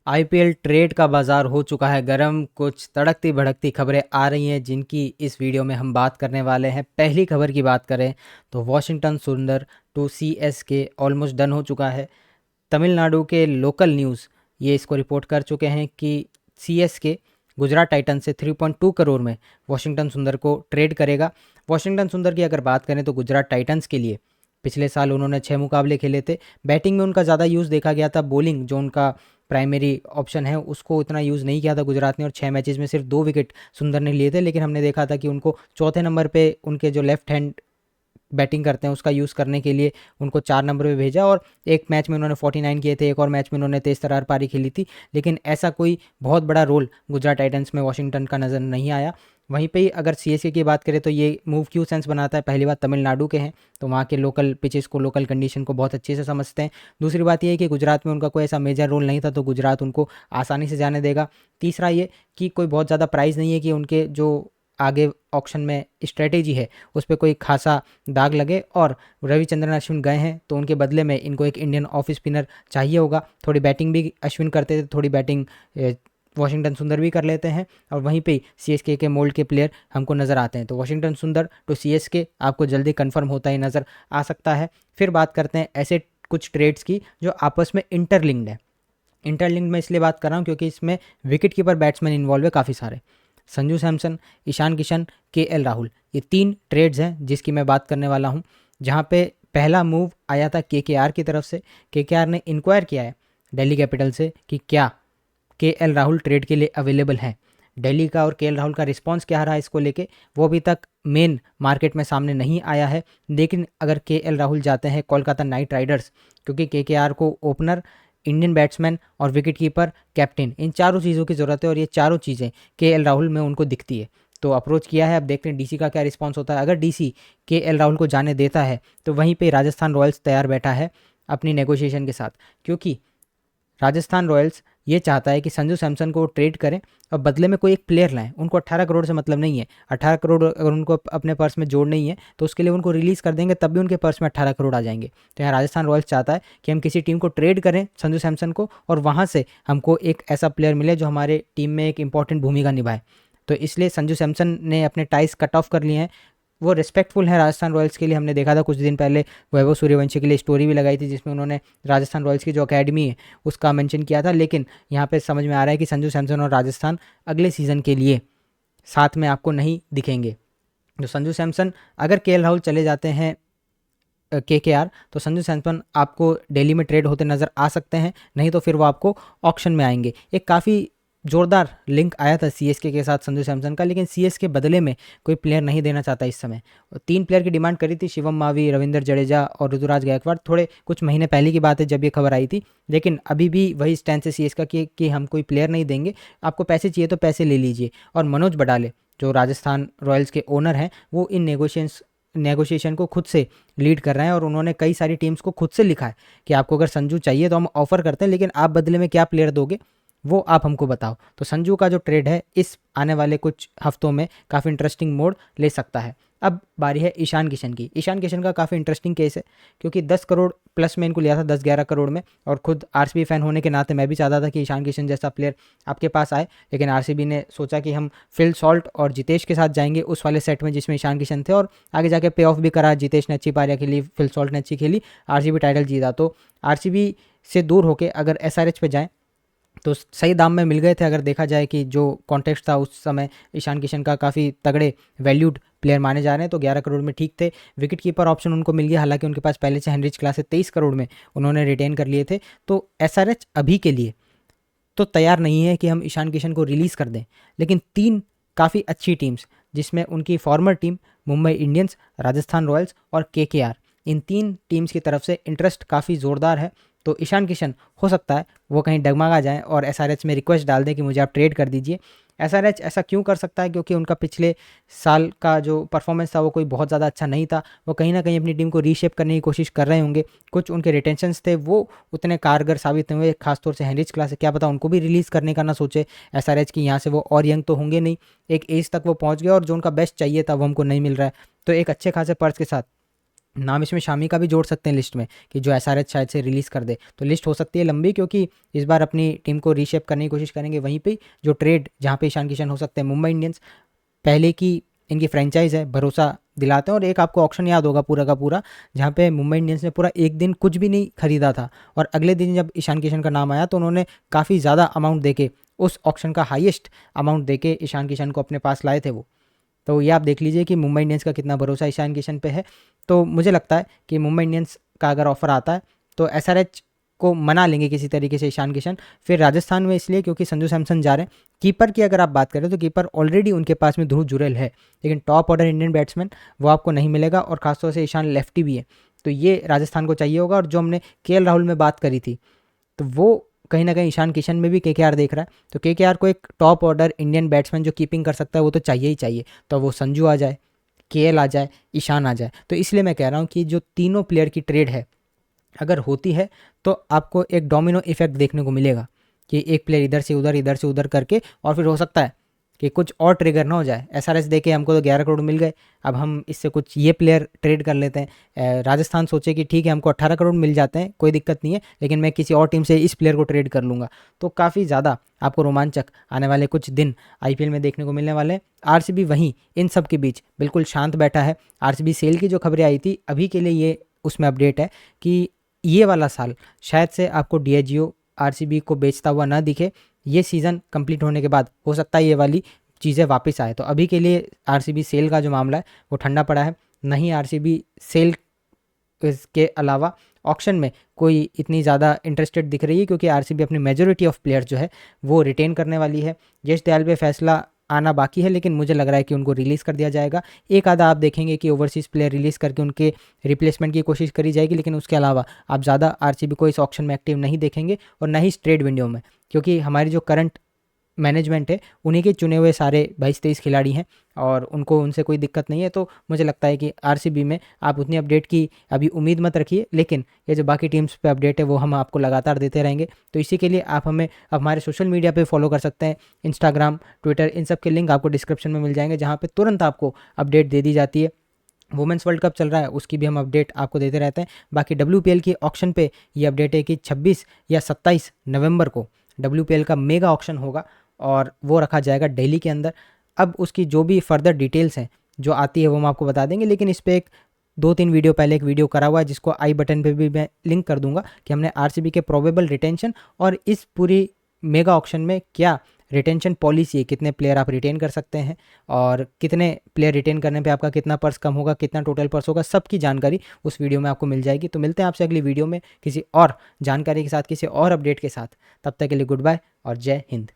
IPL trade का बाजार हो चुका है गर्म। कुछ तड़कती भड़कती खबरें आ रही हैं जिनकी इस वीडियो में हम बात करने वाले हैं। पहली खबर की बात करें तो वॉशिंगटन सुंदर टू सीएसके ऑलमोस्ट डन हो चुका है। तमिलनाडु के लोकल न्यूज़ ये इसको रिपोर्ट कर चुके हैं कि सीएसके गुजरात टाइटन से 3.2 करोड़ में वॉशिंगटन सुंदर को ट्रेड करेगा। वॉशिंगटन सुंदर की अगर बात करें तो गुजरात टाइटन्स के लिए पिछले साल उन्होंने 6 मुकाबले खेले थे। बैटिंग में उनका ज़्यादा यूज़ देखा गया था, बॉलिंग जो उनका प्राइमरी ऑप्शन है उसको इतना यूज़ नहीं किया था गुजरात ने, और 6 मैचेस में सिर्फ 2 विकेट सुंदर ने लिए थे। लेकिन हमने देखा था कि उनको चौथे नंबर पे उनके जो लेफ्ट हैंड बैटिंग करते हैं उसका यूज़ करने के लिए उनको 4 नंबर पे भेजा, और एक मैच में उन्होंने 49 किए थे, एक और मैच में उन्होंने तेज तर्रार पारी खेली थी। लेकिन ऐसा कोई बहुत बड़ा रोल गुजरात टाइटंस में वॉशिंगटन का नज़र नहीं आया। वहीं पे ही अगर सीएसके की बात करें तो ये मूव क्यों सेंस बनाता है, पहली बात तमिलनाडु के हैं तो वहाँ के लोकल पिचेस को, लोकल कंडीशन को बहुत अच्छे से समझते हैं। दूसरी बात ये है कि गुजरात में उनका कोई ऐसा मेजर रोल नहीं था तो गुजरात उनको आसानी से जाने देगा। तीसरा ये कि कोई बहुत ज़्यादा प्राइस नहीं है कि उनके जो आगे ऑक्शन में स्ट्रेटेजी है उस पर कोई खासा दाग लगे। और रविचंद्रन अश्विन गए हैं तो उनके बदले में इनको एक इंडियन ऑफ स्पिनर चाहिए होगा। थोड़ी बैटिंग भी अश्विन करते थे, थोड़ी बैटिंग वॉशिंगटन सुंदर भी कर लेते हैं, और वहीं पे सीएसके के मोल्ड के प्लेयर हमको नज़र आते हैं। तो वॉशिंगटन सुंदर टू सीएसके आपको जल्दी कंफर्म होता ही नज़र आ सकता है। फिर बात करते हैं ऐसे कुछ ट्रेड्स की जो आपस में इंटरलिंक्ड है। इंटरलिंक्ड में इसलिए बात कर रहा हूँ क्योंकि इसमें विकेट कीपर बैट्समैन इन्वॉल्व है काफ़ी सारे। संजू सैमसन, ईशान किशन, केएल राहुल, ये 3 ट्रेड्स हैं जिसकी मैं बात करने वाला हूँ। जहाँ पे पहला मूव आया था केकेआर की तरफ से। केकेआर ने इंक्वायर किया है दिल्ली कैपिटल से कि क्या केएल राहुल ट्रेड के लिए अवेलेबल हैं। दिल्ली का और केएल राहुल का रिस्पांस क्या रहा इसको लेके वो अभी तक मेन मार्केट में सामने नहीं आया है। लेकिन अगर केएल राहुल जाते हैं कोलकाता नाइट राइडर्स, क्योंकि केकेआर को ओपनर, इंडियन बैट्समैन और विकेट कीपर, कैप्टन, इन चारों चीज़ों की ज़रूरत है, और ये चारों चीज़ें केएल राहुल में उनको दिखती है। तो अप्रोच किया है, अब देखते हैं डीसी का क्या रिस्पांस होता है। अगर डीसी केएल राहुल को जाने देता है तो वहीं पे राजस्थान रॉयल्स तैयार बैठा है अपनी नेगोशिएशन के साथ, क्योंकि राजस्थान रॉयल्स ये चाहता है कि संजू सैमसन को ट्रेड करें और बदले में कोई एक प्लेयर लाएं। उनको 18 करोड़ से मतलब नहीं है। 18 करोड़ अगर उनको अपने पर्स में जोड़ नहीं है तो उसके लिए उनको रिलीज़ कर देंगे, तब भी उनके पर्स में 18 करोड़ आ जाएंगे। तो यहाँ राजस्थान रॉयल्स चाहता है कि हम किसी टीम को ट्रेड करें संजू सैमसन को, और वहाँ से हमको एक ऐसा प्लेयर मिले जो हमारे टीम में एक इंपॉर्टेंट भूमिका निभाए। तो इसलिए संजू सैमसन ने अपने टाइज कट ऑफ कर लिए हैं। वो रिस्पेक्टफुल है राजस्थान रॉयल्स के लिए। हमने देखा था कुछ दिन पहले वैभव सूर्यवंशी के लिए स्टोरी भी लगाई थी जिसमें उन्होंने राजस्थान रॉयल्स की जो अकेडमी है उसका मेंशन किया था। लेकिन यहाँ पे समझ में आ रहा है कि संजू सैमसन और राजस्थान अगले सीज़न के लिए साथ में आपको नहीं दिखेंगे। तो संजू सैमसन, अगर केएल राहुल चले जाते हैं केकेआर, तो संजू सैमसन आपको दिल्ली में ट्रेड होते नज़र आ सकते हैं, नहीं तो फिर वो आपको ऑक्शन में आएंगे। एक काफ़ी जोरदार लिंक आया था सीएसके के साथ संजू सैमसन का, लेकिन सीएसके बदले में कोई प्लेयर नहीं देना चाहता इस समय। 3 प्लेयर की डिमांड करी थी, शिवम मावी, रविंद्र जडेजा और ऋतुराज गायकवाड़। थोड़े कुछ महीने पहले की बात है जब ये खबर आई थी, लेकिन अभी भी वही स्टैंड है सीएसके का कि हम कोई प्लेयर नहीं देंगे, आपको पैसे चाहिए तो पैसे ले लीजिए। और मनोज बडाले जो राजस्थान रॉयल्स के ओनर हैं वो इन नेगोशिएशन को खुद से लीड कर रहे हैं, और उन्होंने कई सारी टीम्स को खुद से लिखा है कि आपको अगर संजू चाहिए तो हम ऑफर करते हैं, लेकिन आप बदले में क्या प्लेयर दोगे वो आप हमको बताओ। तो संजू का जो ट्रेड है इस आने वाले कुछ हफ्तों में काफ़ी इंटरेस्टिंग मोड़ ले सकता है। अब बारी है ईशान किशन की। ईशान किशन का काफ़ी इंटरेस्टिंग केस है क्योंकि 10 करोड़ प्लस में इनको लिया था, 10-11 करोड़ में, और खुद आरसीबी फैन होने के नाते मैं भी चाहता था कि ईशान किशन जैसा प्लेयर आपके पास आए। लेकिन आरसीबी ने सोचा कि हम फिल सॉल्ट और जितेश के साथ जाएंगे उस वाले सेट में जिसमें ईशान किशन थे, और आगे जाके पे ऑफ भी करा। जितेश ने अच्छी पारियां खेली, फिल सॉल्ट ने अच्छी खेली, आरसीबी टाइटल जीता। तो आरसीबी से दूर होकर अगर एसआरएच पे जाएँ तो सही दाम में मिल गए थे। अगर देखा जाए कि जो कॉन्टेक्स्ट था उस समय ईशान किशन का काफ़ी तगड़े वैल्यूड प्लेयर माने जा रहे हैं, तो 11 करोड़ में ठीक थे। विकेट कीपर ऑप्शन उनको मिल गया, हालांकि उनके पास पहले से हेनरिच क्लास है, 23 करोड़ में उन्होंने रिटेन कर लिए थे। तो एसआरएच अभी के लिए तो तैयार नहीं है कि हम ईशान किशन को रिलीज़ कर दें, लेकिन 3 काफ़ी अच्छी टीम्स जिसमें उनकी farmer team Mumbai Indians, Rajasthan Royals और केकेआर, इन 3 टीम्स की तरफ से इंटरेस्ट काफ़ी ज़ोरदार है। तो ईशान किशन हो सकता है वो कहीं डगमगा जाएं और एसआरएच में रिक्वेस्ट डाल दें कि मुझे आप ट्रेड कर दीजिए। एसआरएच ऐसा क्यों कर सकता है? क्योंकि उनका पिछले साल का जो परफॉर्मेंस था वो कोई बहुत ज़्यादा अच्छा नहीं था। वो कहीं ना कहीं अपनी टीम को रीशेप करने की कोशिश कर रहे होंगे। कुछ उनके रिटेंशंस थे वो उतने कारगर साबित हुए, खासतौर से हेनरिच क्लास है, क्या पता उनको भी रिलीज़ करने का ना सोचे एसआरएच की। यहाँ से वो और यंग तो होंगे नहीं, एक एज तक वो पहुँच गए और जो उनका बेस्ट चाहिए था वो हमको नहीं मिल रहा है। तो एक अच्छे खासे पर्स के साथ नाम इसमें शामी का भी जोड़ सकते हैं लिस्ट में कि जो एसआरएच शायद से रिलीज़ कर दे, तो लिस्ट हो सकती है लंबी, क्योंकि इस बार अपनी टीम को रीशेप करने की कोशिश करेंगे। वहीं पे जो ट्रेड जहाँ पे ईशान किशन हो सकते हैं, मुंबई इंडियंस पहले की इनकी फ्रेंचाइज है, भरोसा दिलाते हैं। और एक आपको ऑक्शन याद होगा पूरा का पूरा, जहाँ पे मुंबई इंडियंस ने पूरा एक दिन कुछ भी नहीं खरीदा था, और अगले दिन जब ईशान किशन का नाम आया तो उन्होंने काफ़ी ज़्यादा अमाउंट देके, उस ऑक्शन का हाईएस्ट अमाउंट देके ईशान किशन को अपने पास लाए थे वो। तो ये आप देख लीजिए कि मुंबई इंडियंस का कितना भरोसा ईशान किशन पे है। तो मुझे लगता है कि मुंबई इंडियंस का अगर ऑफर आता है तो एसआरएच को मना लेंगे किसी तरीके से ईशान किशन। फिर राजस्थान में इसलिए क्योंकि संजू सैमसन जा रहे हैं। कीपर की अगर आप बात करें तो कीपर ऑलरेडी उनके पास में ध्रुव जुरैल है, लेकिन टॉप ऑर्डर इंडियन बैट्समैन वो आपको नहीं मिलेगा, और खासतौर से ईशान लेफ्टी भी है, तो ये राजस्थान को चाहिए होगा। और जो हमने केएल राहुल में बात करी थी, तो वो कहीं ना कहीं ईशान किशन में भी केकेआर देख रहा है। तो केकेआर को एक टॉप ऑर्डर इंडियन बैट्समैन जो कीपिंग कर सकता है वो तो चाहिए ही चाहिए। तो वो संजू आ जाए, केएल आ जाए, ईशान आ जाए, तो इसलिए मैं कह रहा हूँ कि जो तीनों प्लेयर की ट्रेड है अगर होती है तो आपको एक डोमिनो इफेक्ट देखने को मिलेगा कि एक प्लेयर इधर से उधर करके, और फिर हो सकता है कि कुछ और ट्रिगर ना हो जाए। एसआरएच देके हमको तो 11 करोड़ मिल गए, अब हम इससे कुछ ये प्लेयर ट्रेड कर लेते हैं। राजस्थान सोचे कि ठीक है हमको 18 करोड़ मिल जाते हैं, कोई दिक्कत नहीं है, लेकिन मैं किसी और टीम से इस प्लेयर को ट्रेड कर लूँगा। तो काफ़ी ज़्यादा आपको रोमांचक आने वाले कुछ दिन आईपीएल में देखने को मिलने वाले हैं। आरसीबी वहीं इन सब के बीच बिल्कुल शांत बैठा है। आरसीबी सेल की जो खबरें आई थी अभी के लिए ये उसमें अपडेट है कि ये वाला साल शायद से आपको डीएचजीओ आरसीबी को बेचता हुआ ना दिखे। ये सीज़न कंप्लीट होने के बाद हो सकता है ये वाली चीज़ें वापस आए। तो अभी के लिए आरसीबी सेल का जो मामला है वो ठंडा पड़ा है। नहीं आरसीबी सेल के अलावा ऑक्शन में कोई इतनी ज़्यादा इंटरेस्टेड दिख रही है, क्योंकि आरसीबी अपनी मेजोरिटी ऑफ प्लेयर जो है वो रिटेन करने वाली है। यश दयाल पे फैसला आना बाकी है, लेकिन मुझे लग रहा है कि उनको रिलीज़ कर दिया जाएगा। एक आधा आप देखेंगे कि ओवरसीज़ प्लेयर रिलीज़ करके उनके रिप्लेसमेंट की कोशिश करी जाएगी, लेकिन उसके अलावा आप ज़्यादा आरसीबी को इस ऑक्शन में एक्टिव नहीं देखेंगे, और ना ही इस ट्रेड विंडो में, क्योंकि हमारी जो करंट मैनेजमेंट है उन्हीं के चुने हुए सारे 22-23 खिलाड़ी हैं और उनको उनसे कोई दिक्कत नहीं है। तो मुझे लगता है कि आरसीबी में आप उतनी अपडेट की अभी उम्मीद मत रखिए, लेकिन ये जो बाकी टीम्स पे अपडेट है वो हम आपको लगातार देते रहेंगे। तो इसी के लिए आप हमें हमारे सोशल मीडिया पे फॉलो कर सकते हैं, इंस्टाग्राम, ट्विटर, इन सब के लिंक आपको डिस्क्रिप्शन में मिल जाएंगे, जहाँ पर तुरंत आपको अपडेट दे दी जाती है। वुमेंस वर्ल्ड कप चल रहा है उसकी भी हम अपडेट आपको देते रहते हैं। बाकी WPL की ऑक्शन पे ये अपडेट है कि 26 या 27 नवंबर को WPL का मेगा ऑक्शन होगा और वो रखा जाएगा दिल्ली के अंदर। अब उसकी जो भी फर्दर डिटेल्स हैं जो आती है वो हम आपको बता देंगे, लेकिन इस पर एक 2-3 वीडियो पहले एक वीडियो करा हुआ है जिसको आई बटन पे भी मैं लिंक कर दूंगा कि हमने आरसीबी के प्रोबेबल रिटेंशन और इस पूरी मेगा ऑक्शन में क्या रिटेंशन पॉलिसी है, कितने प्लेयर आप रिटेन कर सकते हैं और कितने प्लेयर रिटेन करने पे आपका कितना पर्स कम होगा, कितना टोटल पर्स होगा, सबकी जानकारी उस वीडियो में आपको मिल जाएगी। तो मिलते हैं आपसे अगली वीडियो में किसी और जानकारी के साथ, किसी और अपडेट के साथ। तब तक के लिए गुड बाय और जय हिंद।